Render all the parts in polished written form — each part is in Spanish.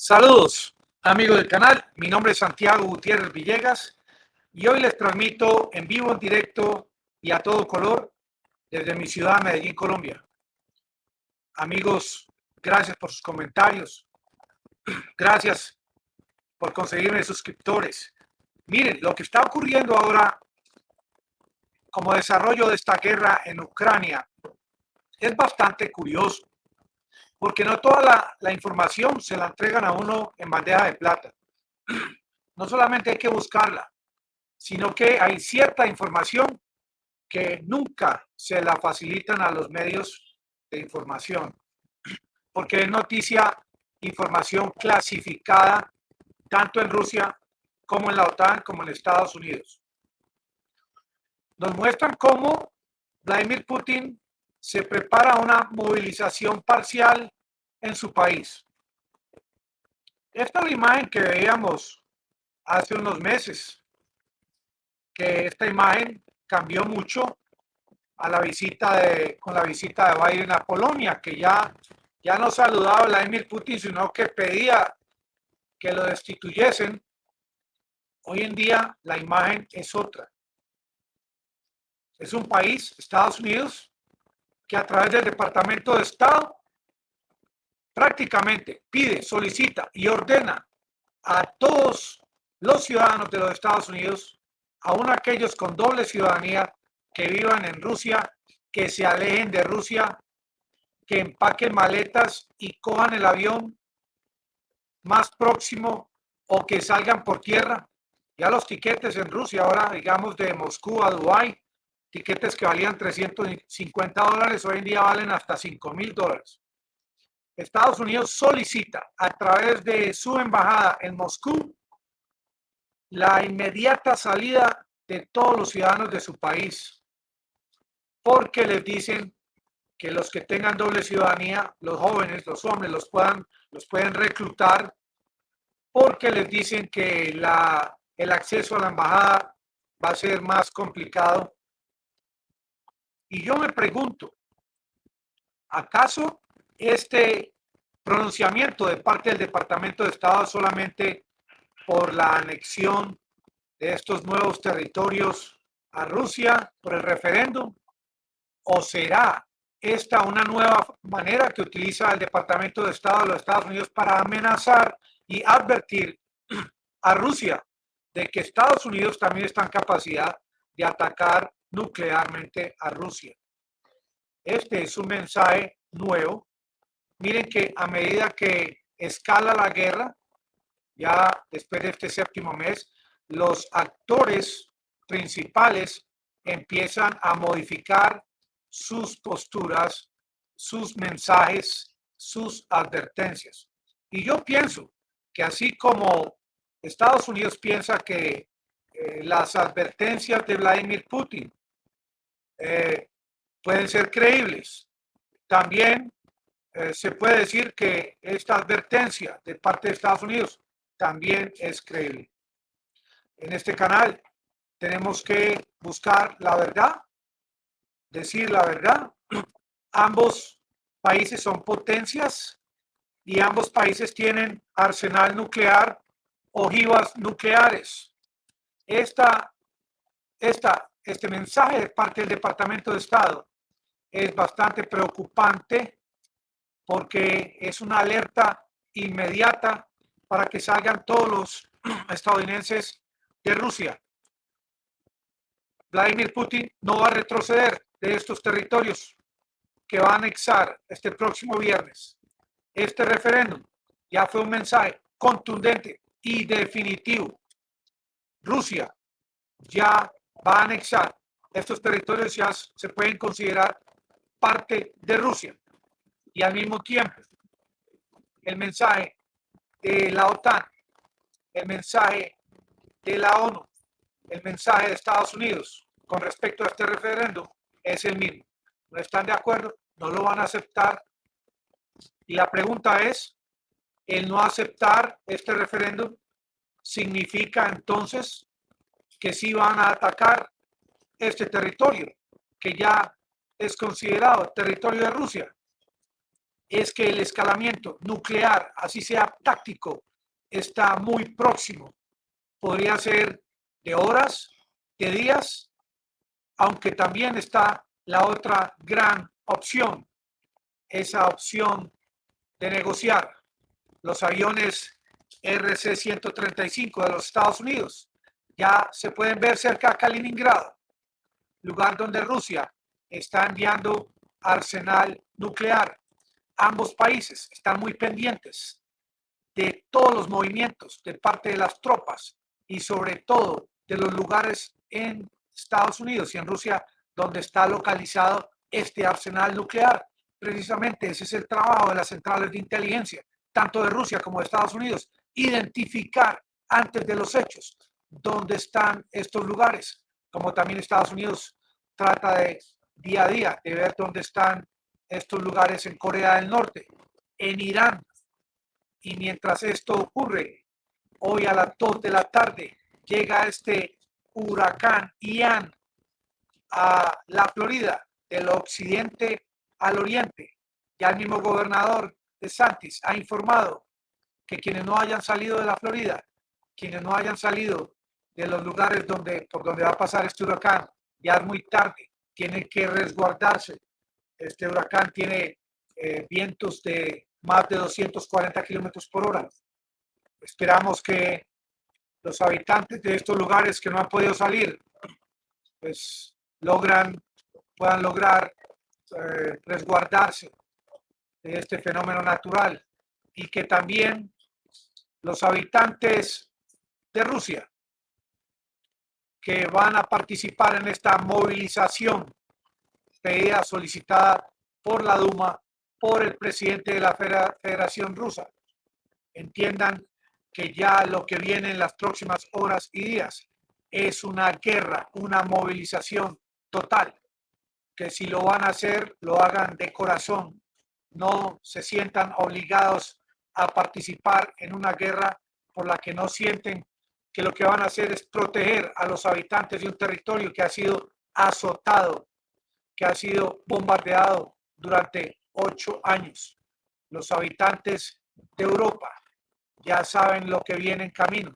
Saludos, amigos del canal. Mi nombre es Santiago Gutiérrez Villegas y hoy les transmito en vivo, en directo y a todo color desde mi ciudad, Medellín, Colombia. Amigos, gracias por sus comentarios. Gracias por conseguirme suscriptores. Miren, lo que está ocurriendo ahora como desarrollo de esta guerra en Ucrania es bastante curioso, porque no toda la información se la entregan a uno en bandeja de plata. No solamente hay que buscarla, sino que hay cierta información que nunca se la facilitan a los medios de información, porque es noticia, información clasificada, tanto en Rusia como en la OTAN, como en Estados Unidos. Nos muestran cómo Vladimir Putin se prepara a una movilización parcial en su país. Esta es la imagen que veíamos hace unos meses, que esta imagen cambió mucho a la visita con la visita de Biden a Polonia, que ya no saludaba a Vladimir Putin, sino que pedía que lo destituyesen. Hoy en día la imagen es otra. Es un país, Estados Unidos, que a través del Departamento de Estado prácticamente pide, solicita y ordena a todos los ciudadanos de los Estados Unidos, aun aquellos con doble ciudadanía que vivan en Rusia, que se alejen de Rusia, que empaquen maletas y cojan el avión más próximo o que salgan por tierra. Ya los tiquetes en Rusia ahora, digamos, de Moscú a Dubái, tiquetes que valían $350, hoy en día valen hasta $5,000. Estados Unidos solicita a través de su embajada en Moscú la inmediata salida de todos los ciudadanos de su país, porque les dicen que los que tengan doble ciudadanía, los jóvenes, los hombres, los pueden reclutar, porque les dicen que el acceso a la embajada va a ser más complicado. Y yo me pregunto, ¿acaso este pronunciamiento de parte del Departamento de Estado solamente por la anexión de estos nuevos territorios a Rusia, por el referéndum? ¿O será esta una nueva manera que utiliza el Departamento de Estado de los Estados Unidos para amenazar y advertir a Rusia de que Estados Unidos también está en capacidad de atacar nuclearmente a Rusia? Este es un mensaje nuevo. Miren que a medida que escala la guerra, ya después de este séptimo mes, los actores principales empiezan a modificar sus posturas, sus mensajes, sus advertencias. Y yo pienso que así como Estados Unidos piensa que las advertencias de Vladimir Putin pueden ser creíbles, también se puede decir que esta advertencia de parte de Estados Unidos también es creíble. En este canal tenemos que buscar la verdad, decir la verdad. Ambos países son potencias y ambos países tienen arsenal nuclear, ojivas nucleares. Este mensaje de parte del Departamento de Estado es bastante preocupante porque es una alerta inmediata para que salgan todos los estadounidenses de Rusia. Vladimir Putin no va a retroceder de estos territorios que va a anexar este próximo viernes. Este referéndum ya fue un mensaje contundente y definitivo. Rusia ya va a anexar estos territorios, ya se pueden considerar parte de Rusia. Y al mismo tiempo, el mensaje de la OTAN, el mensaje de la ONU, el mensaje de Estados Unidos con respecto a este referéndum es el mismo. No están de acuerdo, no lo van a aceptar. Y la pregunta es, el no aceptar este referéndum significa entonces que sí van a atacar este territorio, que ya es considerado territorio de Rusia. es que el escalamiento nuclear, así sea táctico, está muy próximo. Podría ser de horas, de días, aunque también está la otra gran opción, esa opción de negociar los aviones RC-135 de los Estados Unidos. Ya se pueden ver cerca de Kaliningrado, lugar donde Rusia está enviando arsenal nuclear. Ambos países están muy pendientes de todos los movimientos de parte de las tropas y sobre todo de los lugares en Estados Unidos y en Rusia donde está localizado este arsenal nuclear. Precisamente ese es el trabajo de las centrales de inteligencia, tanto de Rusia como de Estados Unidos, identificar antes de los hechos dónde están estos lugares, como también Estados Unidos trata de día a día de ver dónde están estos lugares en Corea del Norte, en Irán. Y mientras esto ocurre, hoy a las 2 de la tarde llega este huracán Ian a la Florida, del occidente al oriente. Ya el mismo gobernador DeSantis ha informado que quienes no hayan salido de la Florida, quienes no hayan salido de los lugares por donde va a pasar este huracán, ya es muy tarde, tienen que resguardarse. Este huracán tiene vientos de más de 240 kilómetros por hora. Esperamos que los habitantes de estos lugares que no han podido salir, pues puedan lograr resguardarse de este fenómeno natural y que también los habitantes de Rusia que van a participar en esta movilización pedida, solicitada por la Duma, por el presidente de la Federación Rusa, entiendan que ya lo que viene en las próximas horas y días es una guerra, una movilización total, que si lo van a hacer, lo hagan de corazón, no se sientan obligados a participar en una guerra por la que no sienten que lo que van a hacer es proteger a los habitantes de un territorio que ha sido azotado, que ha sido bombardeado durante 8 años. Los habitantes de Europa ya saben lo que viene en camino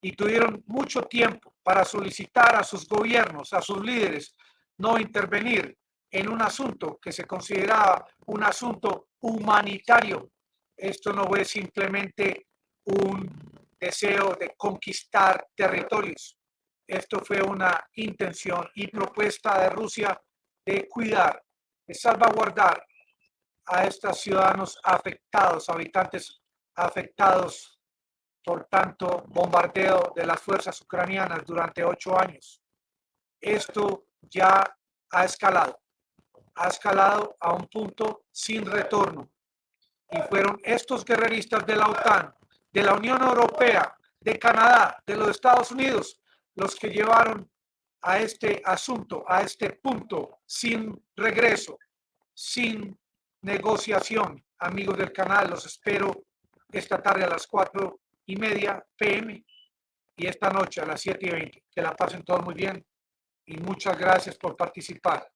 y tuvieron mucho tiempo para solicitar a sus gobiernos, a sus líderes, no intervenir en un asunto que se consideraba un asunto humanitario. Esto no es simplemente un deseo de conquistar territorios. Esto fue una intención y propuesta de Rusia de cuidar, de salvaguardar a estos ciudadanos afectados, habitantes afectados por tanto bombardeo de las fuerzas ucranianas durante 8 años. Esto ya ha escalado a un punto sin retorno. Y fueron estos guerreristas de la OTAN, de la Unión Europea, de Canadá, de los Estados Unidos, los que llevaron a este asunto, a este punto sin regreso, sin negociación. Amigos del canal, los espero esta tarde a las 4:30 p.m. y esta noche a las 7:20. Que la pasen todos muy bien y muchas gracias por participar.